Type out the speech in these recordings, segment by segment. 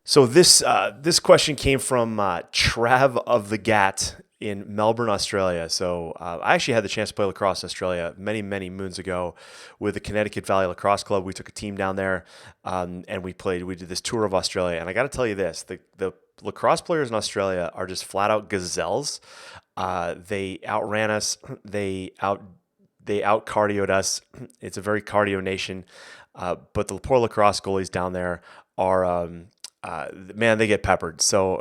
So this question came from Trav of the Gat in Melbourne, Australia. So I actually had the chance to play lacrosse in Australia many moons ago with the Connecticut Valley Lacrosse Club. We took a team down there, and we played. We did this tour of Australia, and I got to tell you this: the lacrosse players in Australia are just flat out gazelles. They outran us. They out cardioed us. It's a very cardio nation. But the poor lacrosse goalies down there are, man, they get peppered. So,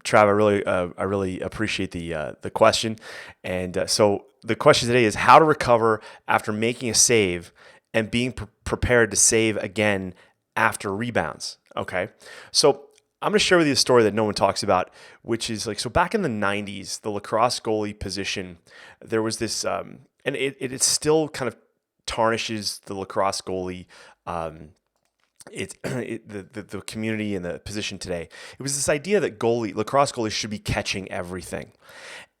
Trav, I really appreciate the question. And so the question today is how to recover after making a save and being prepared to save again after rebounds. Okay, so I'm going to share with you a story that no one talks about, which is like, so back in the 90s, the lacrosse goalie position, there was this, and it still kind of tarnishes the lacrosse goalie, the community and the position today. It was this idea that lacrosse goalies should be catching everything.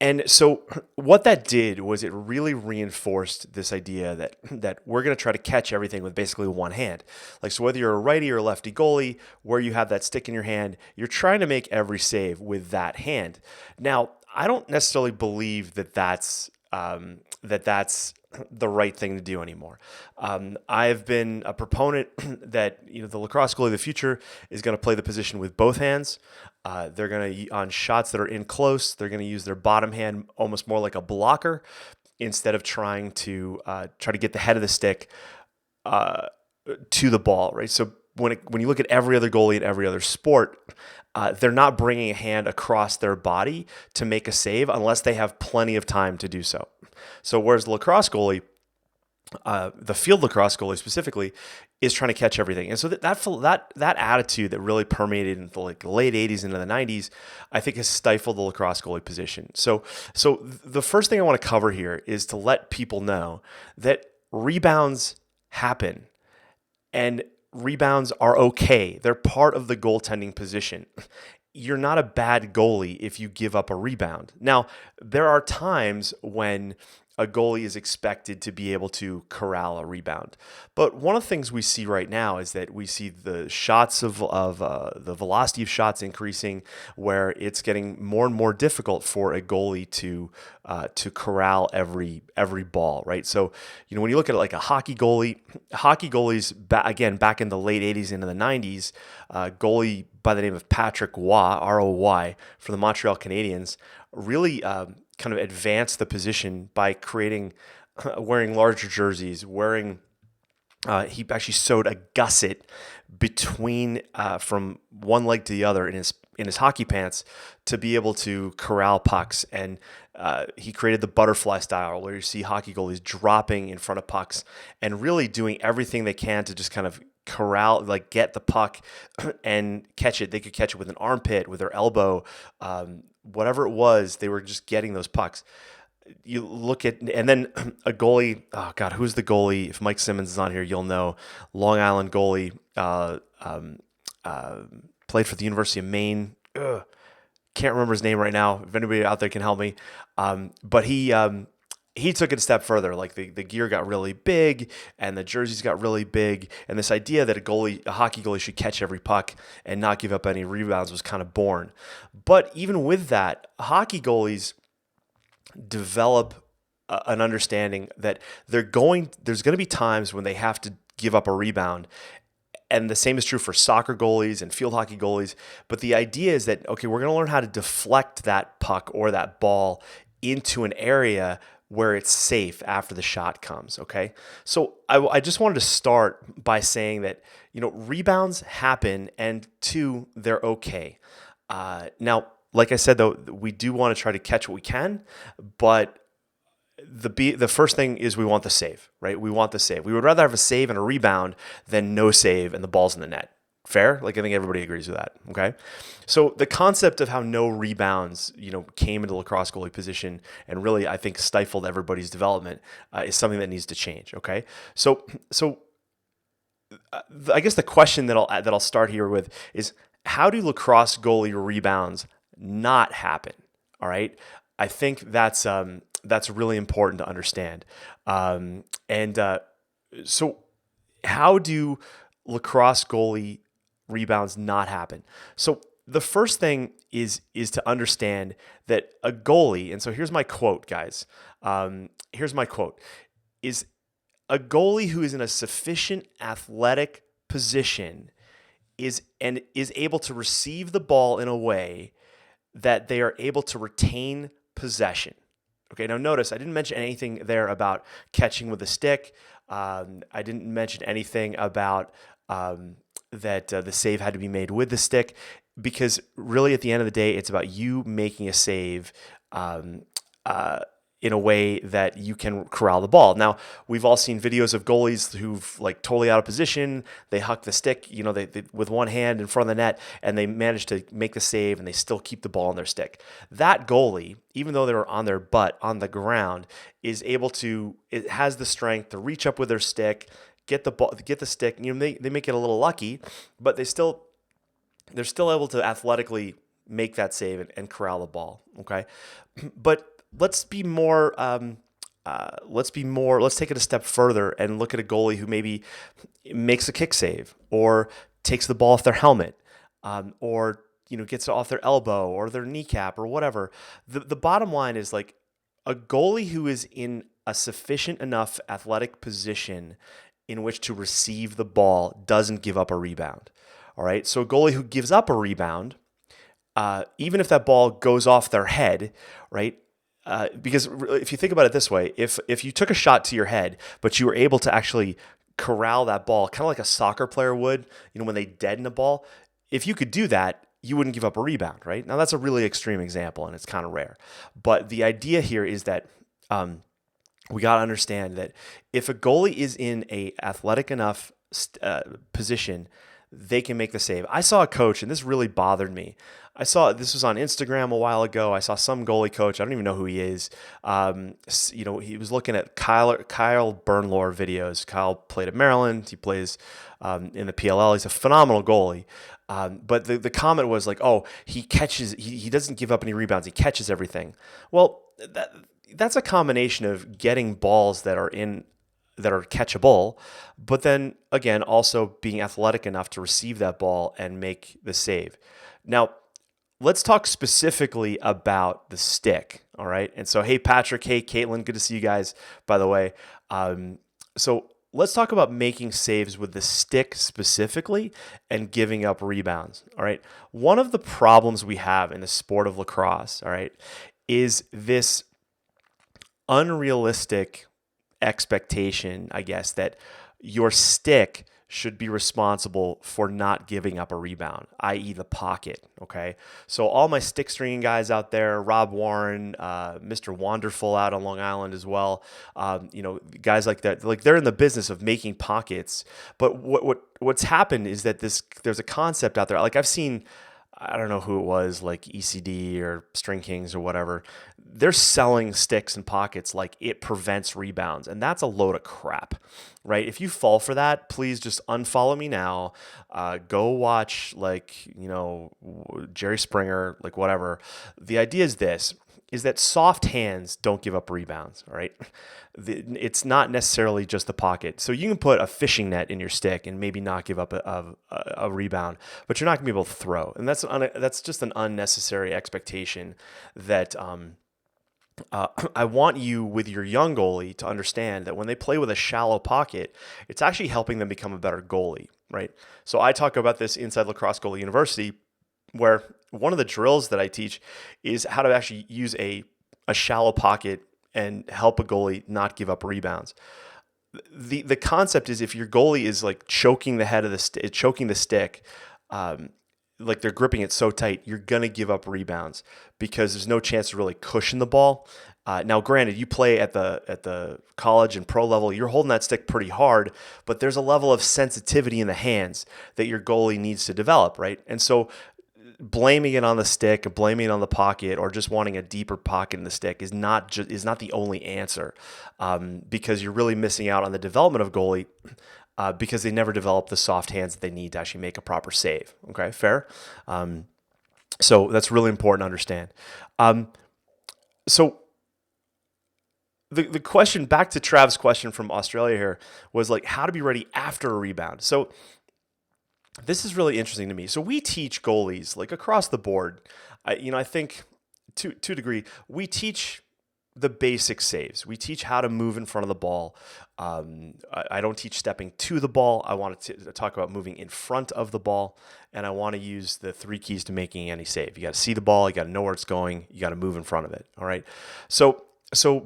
And so what that did was it really reinforced this idea that we're going to try to catch everything with basically one hand. Like, so whether you're a righty or a lefty goalie, where you have that stick in your hand, you're trying to make every save with that hand. Now, I don't necessarily believe that's the right thing to do anymore. I've been a proponent that the lacrosse goalie of the future is going to play the position with both hands. They're going to, on shots that are in close, they're going to use their bottom hand almost more like a blocker instead of trying to get the head of the stick to the ball, right? So when you look at every other goalie in every other sport, they're not bringing a hand across their body to make a save unless they have plenty of time to do so. So whereas the lacrosse goalie, the field lacrosse goalie specifically, is trying to catch everything, and so that attitude that really permeated in the late '80s into the '90s, I think has stifled the lacrosse goalie position. So the first thing I want to cover here is to let people know that rebounds happen, and rebounds are okay. They're part of the goaltending position. You're not a bad goalie if you give up a rebound. Now, there are times when a goalie is expected to be able to corral a rebound. But one of the things we see right now is that we see the shots of the velocity of shots increasing, where it's getting more and more difficult for a goalie to corral every ball, right? So, when you look at it like a hockey goalies, back in the late 80s into the 90s, goalie by the name of Patrick Roy, R-O-Y, for the Montreal Canadiens, really kind of advanced the position by wearing larger jerseys, he actually sewed a gusset between from one leg to the other in his hockey pants to be able to corral pucks. And he created the butterfly style, where you see hockey goalies dropping in front of pucks and really doing everything they can to just kind of corral, like get the puck and catch it. They could catch it with an armpit, with their elbow, whatever it was. They were just getting those pucks. You look at, and then a goalie, oh God, who's the goalie? If Mike Simmons is on here, you'll know. Long Island goalie, played for the University of Maine. Can't remember his name right now. If anybody out there can help me. But he took it a step further. Like the gear got really big and the jerseys got really big. And this idea that a hockey goalie should catch every puck and not give up any rebounds was kind of born. But even with that, hockey goalies develop an understanding that there's going to be times when they have to give up a rebound. And the same is true for soccer goalies and field hockey goalies. But the idea is that, okay, we're going to learn how to deflect that puck or that ball into an area where it's safe after the shot comes, okay? So I just wanted to start by saying that, rebounds happen, and two, they're okay. Now, like I said, though, we do want to try to catch what we can, but the first thing is we want the save, right? We want the save. We would rather have a save and a rebound than no save and the ball's in the net. Fair? Like, I think everybody agrees with that, okay? So the concept of how no rebounds, came into the lacrosse goalie position and really, I think, stifled everybody's development is something that needs to change, okay? So I guess the question that I'll start here with is, how do lacrosse goalie rebounds not happen? All right, I think that's really important to understand. So how do lacrosse goalie rebounds not happen. So the first thing is to understand that a goalie, and so here's my quote, guys. Here's my quote: is a goalie who is in a sufficient athletic position is able to receive the ball in a way that they are able to retain possession. Okay, now notice I didn't mention anything there about catching with a stick. I didn't mention anything about that the save had to be made with the stick, because really at the end of the day, it's about you making a save in a way that you can corral the ball. Now, we've all seen videos of goalies who've like totally out of position. They huck the stick, they with one hand in front of the net, and they manage to make the save, and they still keep the ball on their stick. That goalie, even though they were on their butt on the ground, it has the strength to reach up with their stick, get the ball, get the stick. They make it a little lucky, but they're still able to athletically make that save and corral the ball. Okay, but let's take it a step further and look at a goalie who maybe makes a kick save or takes the ball off their helmet, or gets it off their elbow or their kneecap or whatever. The bottom line is, like, a goalie who is in a sufficient enough athletic position in which to receive the ball doesn't give up a rebound. All right, so a goalie who gives up a rebound, even if that ball goes off their head, right? Because if you think about it this way, if you took a shot to your head, but you were able to actually corral that ball, kind of like a soccer player would, when they deaden a ball, if you could do that, you wouldn't give up a rebound, right? Now, that's a really extreme example, and it's kind of rare. But the idea here is that we got to understand that if a goalie is in a athletic enough position, they can make the save. I saw a coach, and this really bothered me. This was on Instagram a while ago. I saw some goalie coach. I don't even know who he is. He was looking at Kyle Bernlohr videos. Kyle played at Maryland. He plays in the PLL. He's a phenomenal goalie. But the comment was like, oh, he catches. He doesn't give up any rebounds. He catches everything. Well, that's a combination of getting balls that are catchable, but then again, also being athletic enough to receive that ball and make the save. Now, let's talk specifically about the stick. All right. And so, hey, Patrick, hey, Caitlin, good to see you guys, by the way. So let's talk about making saves with the stick specifically and giving up rebounds. All right. One of the problems we have in the sport of lacrosse, all right, is this unrealistic expectation, I guess, that your stick should be responsible for not giving up a rebound, i.e. the pocket, okay? So all my stick stringing guys out there, Rob Warren, Mr. Wonderful out on Long Island as well, guys like that, like, they're in the business of making pockets. But what's happened is that there's a concept out there. Like, I've seen, I don't know who it was, like ECD or String Kings or whatever. They're selling sticks and pockets like it prevents rebounds. And that's a load of crap, right? If you fall for that, please just unfollow me now. Go watch, Jerry Springer, like, whatever. The idea is that soft hands don't give up rebounds, all right? It's not necessarily just the pocket. So you can put a fishing net in your stick and maybe not give up a rebound, but you're not going to be able to throw. And that's just an unnecessary expectation that I want you, with your young goalie, to understand that when they play with a shallow pocket, it's actually helping them become a better goalie, right? So I talk about this inside Lacrosse Goalie University, where one of the drills that I teach is how to actually use a shallow pocket and help a goalie not give up rebounds. The concept is, if your goalie is like choking the head of choking the stick, like they're gripping it so tight, you're gonna give up rebounds because there's no chance to really cushion the ball. Now, granted, you play at the college and pro level, you're holding that stick pretty hard, but there's a level of sensitivity in the hands that your goalie needs to develop, right? And so, blaming it on the stick, blaming it on the pocket, or just wanting a deeper pocket in the stick is not the only answer, because you're really missing out on the development of goalie, because they never develop the soft hands that they need to actually make a proper save. Okay, fair? So that's really important to understand. So the question, back to Trav's question from Australia here, was like, how to be ready after a rebound. So this is really interesting to me. So we teach goalies like across the board. I think to a degree we teach the basic saves. We teach how to move in front of the ball. I don't teach stepping to the ball. I want to talk about moving in front of the ball, and I want to use the three keys to making any save. You got to see the ball. You got to know where it's going. You got to move in front of it. All right.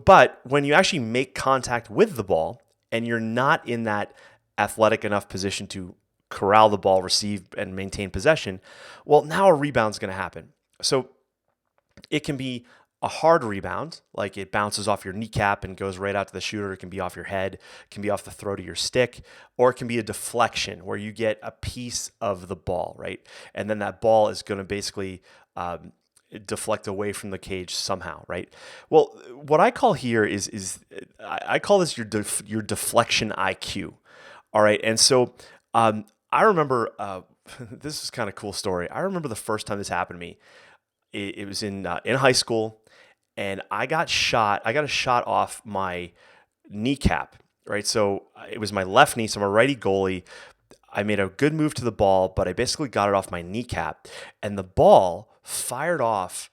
But when you actually make contact with the ball, and you're not in that athletic enough position to corral the ball, receive, and maintain possession, well, now a rebound's going to happen. So it can be a hard rebound, like it bounces off your kneecap and goes right out to the shooter. It can be off your head, it can be off the throat of your stick, or it can be a deflection where you get a piece of the ball, right? And then that ball is going to basically deflect away from the cage somehow, right? Well, what I call here is I call this your deflection IQ. All right, and so I remember this is kind of cool story. I remember the first time this happened to me. It was in high school, and I got shot. I got a shot off my kneecap, right? So it was my left knee. So I'm a righty goalie. I made a good move to the ball, but I basically got it off my kneecap, and the ball fired off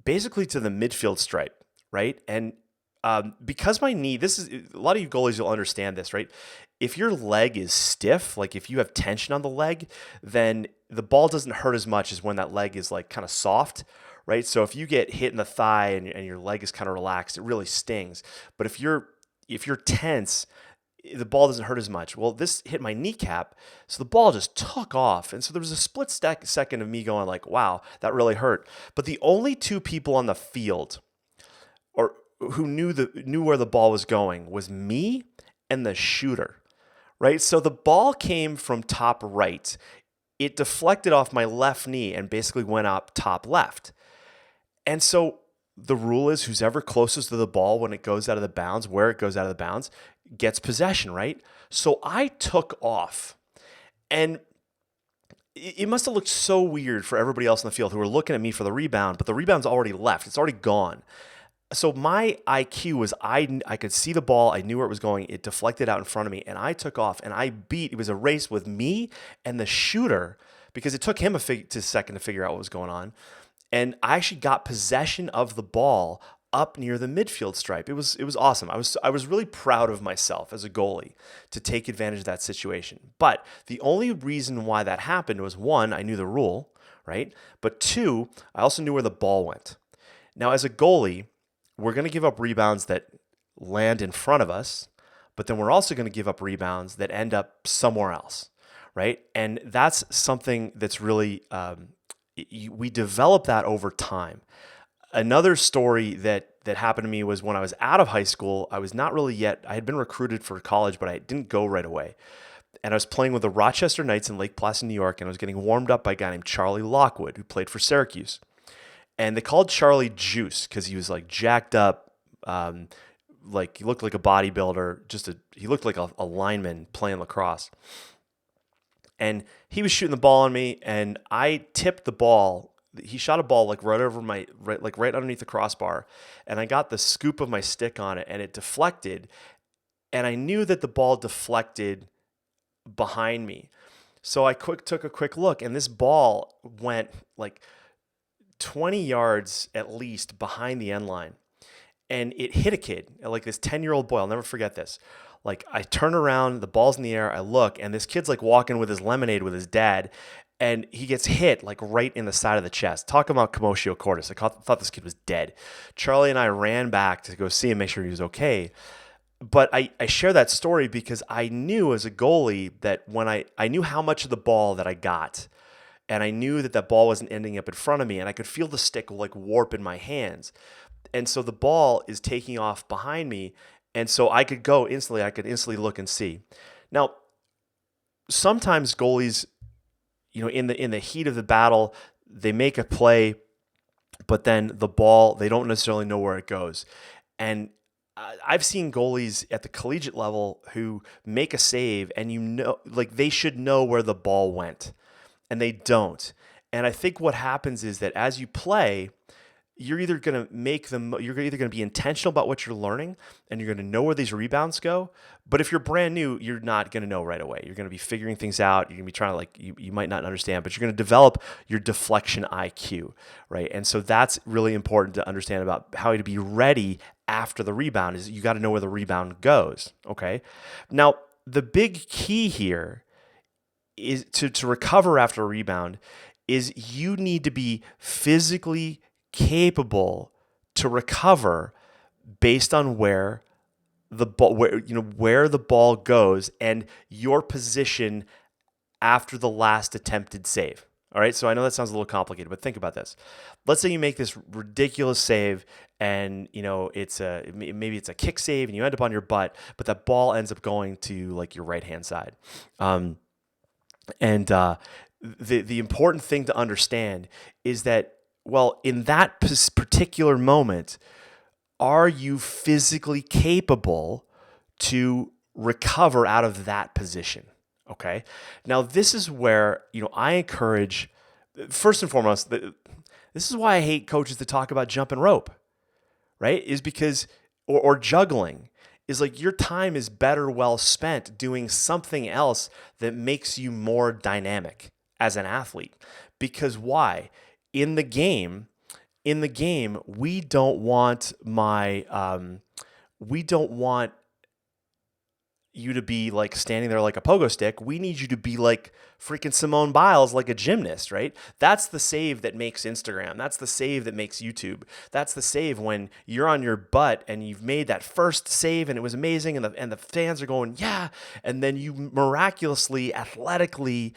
basically to the midfield stripe, right? And because my knee, this is a lot of you goalies, you'll understand this, right? If your leg is stiff, like if you have tension on the leg, then the ball doesn't hurt as much as when that leg is like kind of soft, right? So if you get hit in the thigh and your leg is kind of relaxed, it really stings. But if you're tense, the ball doesn't hurt as much. Well, this hit my kneecap, so the ball just took off. And so there was a split second of me going like, wow, that really hurt. But the only two people on the field or who knew where the ball was going was me and the shooter, right? So the ball came from top right. It deflected off my left knee and basically went up top left. And so the rule is who's ever closest to the ball when it goes out of the bounds, where it goes out of the bounds, gets possession, right? So I took off, and it must have looked so weird for everybody else in the field who were looking at me for the rebound, but the rebound's already left. It's already gone. So my IQ was I could see the ball. I knew where it was going. It deflected out in front of me, and I took off, and it was a race with me and the shooter because it took him a second to figure out what was going on. And I actually got possession of the ball up near the midfield stripe. It was awesome. I was really proud of myself as a goalie to take advantage of that situation. But the only reason why that happened was one, I knew the rule, right? But two, I also knew where the ball went. Now, as a goalie, we're going to give up rebounds that land in front of us, but then we're also going to give up rebounds that end up somewhere else, right? And that's something that's really we develop that over time. Another story that happened to me was when I was out of high school. I was not really yet. I had been recruited for college, but I didn't go right away. And I was playing with the Rochester Knights in Lake Placid, New York, and I was getting warmed up by a guy named Charlie Lockwood, who played for Syracuse. And they called Charlie Juice because he was like jacked up, like he looked like a bodybuilder. He looked like a lineman playing lacrosse. And he was shooting the ball on me, and I tipped the ball. He shot a ball like right over right underneath the crossbar, and I got the scoop of my stick on it, and it deflected. And I knew that the ball deflected behind me, so I took a quick look, and this ball went like 20 yards at least behind the end line. And it hit a kid, like this 10-year-old boy. I'll never forget this. Like I turn around, the ball's in the air, I look, and this kid's like walking with his lemonade with his dad, and he gets hit like right in the side of the chest. Talk about commotio cordis. I thought this kid was dead. Charlie and I ran back to go see him, make sure he was okay. But I share that story because I knew as a goalie that when I knew how much of the ball that I got, and I knew that ball wasn't ending up in front of me, and I could feel the stick like warp in my hands. And so the ball is taking off behind me, and so I could instantly look and see. Now, sometimes goalies, in the heat of the battle, they make a play, but then the ball, they don't necessarily know where it goes. And I've seen goalies at the collegiate level who make a save, and like they should know where the ball went, and they don't. And I think what happens is that as you play, you're either going to you're either going to be intentional about what you're learning and you're going to know where these rebounds go. But if you're brand new, you're not going to know right away. You're going to be figuring things out. You're going to be trying to you might not understand, but you're going to develop your deflection IQ, right? And so that's really important to understand about how to be ready after the rebound is you got to know where the rebound goes, okay? Now, the big key here is to recover after a rebound is you need to be physically capable to recover based on where the ball goes and your position after the last attempted save. All right, so I know that sounds a little complicated, but think about this. Let's say you make this ridiculous save, and maybe it's a kick save, and you end up on your butt, but that ball ends up going to like your right hand side. The important thing to understand is that, well, in that particular moment, are you physically capable to recover out of that position? Okay. Now, this is where, I encourage, first and foremost, this is why I hate coaches that talk about jump and rope, right? Is because, or juggling, is like your time is better well spent doing something else that makes you more dynamic as an athlete. Because why? In the game, we don't want you to be like standing there like a pogo stick. We need you to be like freaking Simone Biles, like a gymnast, right? That's the save that makes Instagram. That's the save that makes YouTube. That's the save when you're on your butt and you've made that first save and it was amazing and the fans are going, yeah. And then you miraculously, athletically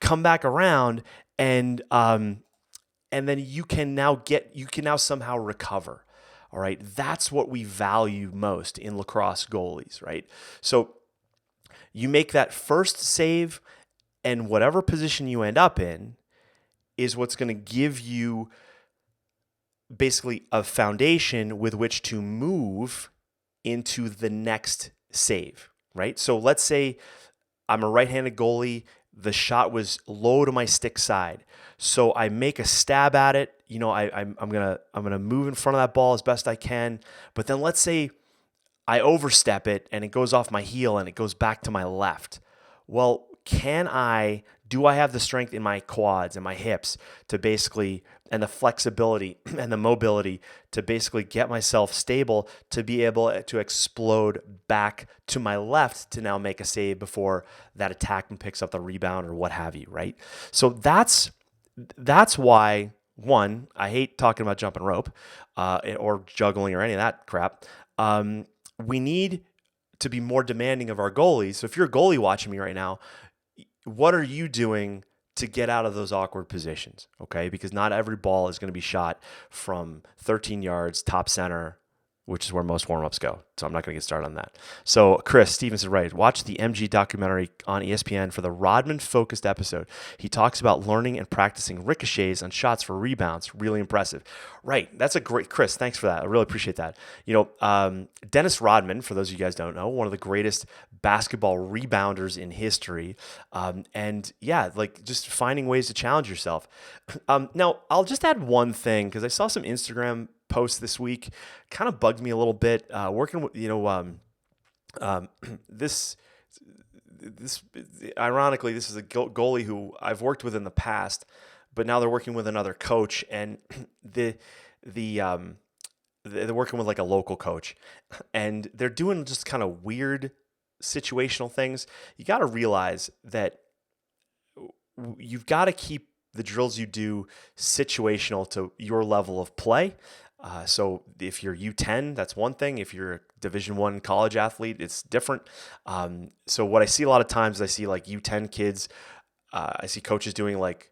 come back around and then you can now somehow recover. All right. That's what we value most in lacrosse goalies, right? So you make that first save, and whatever position you end up in is what's going to give you basically a foundation with which to move into the next save, right? So let's say I'm a right-handed goalie. The shot was low to my stick side. So I make a stab at it. I'm gonna move in front of that ball as best I can. But then let's say I overstep it and it goes off my heel and it goes back to my left. Well, do I have the strength in my quads and my hips to basically, and the flexibility and the mobility to basically get myself stable to be able to explode back to my left to now make a save before that attackman picks up the rebound or what have you, right? So that's why, one, I hate talking about jumping rope or juggling or any of that crap. We need to be more demanding of our goalies. So if you're a goalie watching me right now, what are you doing to get out of those awkward positions? Okay, because not every ball is going to be shot from 13 yards, top center, which is where most warm-ups go. So I'm not going to get started on that. So Chris Stevens is right. Watch the MG documentary on ESPN for the Rodman-focused episode. He talks about learning and practicing ricochets on shots for rebounds. Really impressive. Right. That's a great, Chris, thanks for that. I really appreciate that. Dennis Rodman, for those of you guys don't know, one of the greatest basketball rebounders in history. Just finding ways to challenge yourself. Now, I'll just add one thing because I saw some Instagram post this week kind of bugged me a little bit. Working with this ironically, this is a goalie who I've worked with in the past, but now they're working with another coach, and they're working with like a local coach, and they're doing just kind of weird situational things. You got to realize that you've got to keep the drills you do situational to your level of play. So if you're U10, that's one thing. If you're a Division I college athlete, it's different. So what I see a lot of times is I see like U10 kids, I see coaches doing like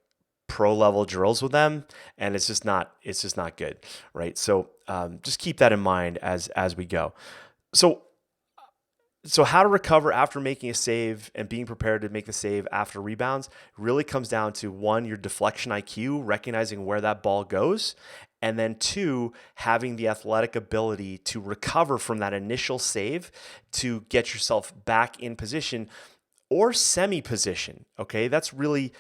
pro level drills with them, and it's just not good, right? So just keep that in mind as we go. So how to recover after making a save and being prepared to make the save after rebounds really comes down to, one, your deflection IQ, recognizing where that ball goes, and then two, having the athletic ability to recover from that initial save to get yourself back in position or semi-position. Okay, that's really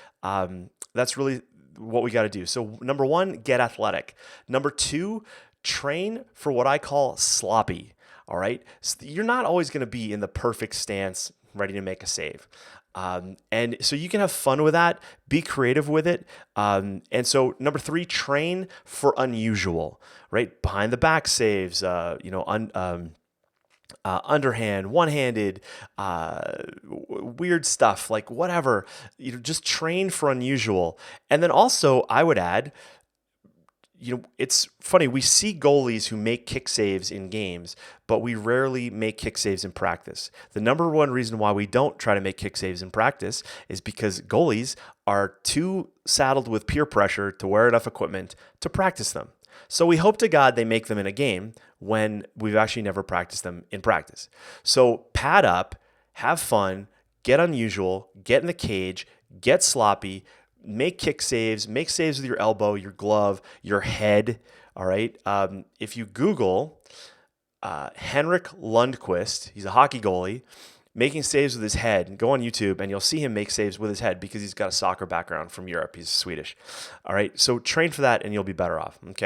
what we got to do. So number one, get athletic. Number two, train for what I call sloppy. All right. So you're not always going to be in the perfect stance, ready to make a save. And so you can have fun with that, be creative with it. And so number three, train for unusual, right? Behind the back saves, underhand, one-handed, weird stuff, like whatever. Just train for unusual. And then also, I would add, it's funny. We see goalies who make kick saves in games, but we rarely make kick saves in practice. The number one reason why we don't try to make kick saves in practice is because goalies are too saddled with peer pressure to wear enough equipment to practice them. So we hope to God they make them in a game when we've actually never practiced them in practice. So pad up, have fun, get unusual, get in the cage, get sloppy, make kick saves, make saves with your elbow, your glove, your head. All right. If you Google Henrik Lundqvist, he's a hockey goalie, making saves with his head, go on YouTube and you'll see him make saves with his head because he's got a soccer background from Europe. He's Swedish. All right. So train for that and you'll be better off. Okay.